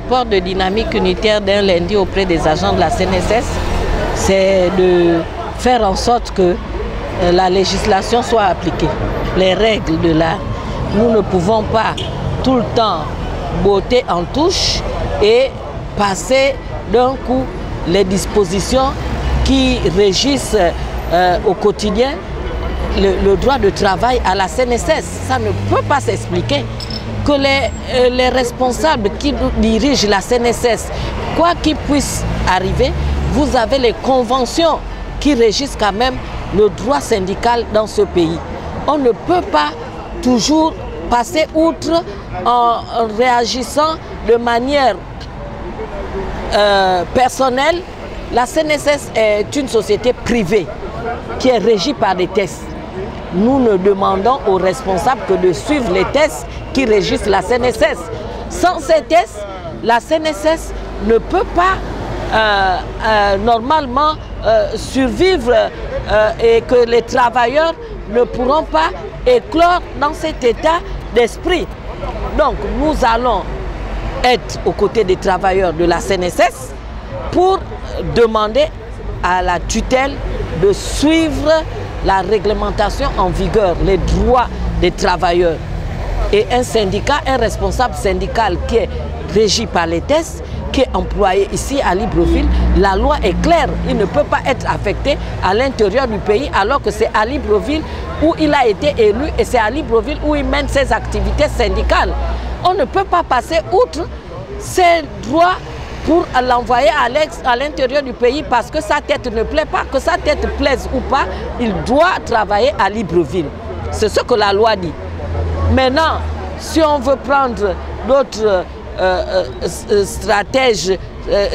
rapport de dynamique unitaire d'un lundi auprès des agents de la CNSS, c'est de faire en sorte que la législation soit appliquée, les règles de l'art. Nous ne pouvons pas tout le temps botter en touche et passer d'un coup les dispositions qui régissent au quotidien le droit de travail à la CNSS. Ça ne peut pas s'expliquer que les responsables qui dirigent la CNSS, quoi qu'il puisse arriver, vous avez les conventions qui régissent quand même le droit syndical dans ce pays. On ne peut pas toujours passer outre en réagissant de manière personnelle. La CNSS est une société privée qui est régie par des tests. Nous ne demandons aux responsables que de suivre les tests qui régissent la CNSS. Sans ces tests, la CNSS ne peut pas normalement survivre et que les travailleurs ne pourront pas éclore dans cet état d'esprit. Donc nous allons être aux côtés des travailleurs de la CNSS pour demander à la tutelle de suivre la réglementation en vigueur, les droits des travailleurs. Et un syndicat, un responsable syndical qui est régi par les tests, qui est employé ici à Libreville, la loi est claire. Il ne peut pas être affecté à l'intérieur du pays alors que c'est à Libreville où il a été élu et c'est à Libreville où il mène ses activités syndicales. On ne peut pas passer outre ses droits pour l'envoyer à l'intérieur du pays parce que sa tête ne plaît pas, que sa tête plaise ou pas, il doit travailler à Libreville. C'est ce que la loi dit. Maintenant, si on veut prendre d'autres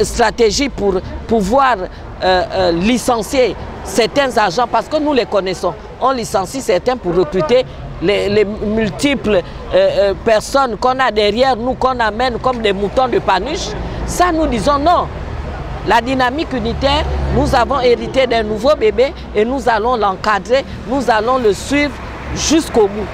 stratégies pour pouvoir licencier certains agents, parce que nous les connaissons, on licencie certains pour recruter les multiples personnes qu'on a derrière nous, qu'on amène comme des moutons de Panuche. Ça, nous disons non. La dynamique unitaire, nous avons hérité d'un nouveau bébé et nous allons l'encadrer, nous allons le suivre jusqu'au bout.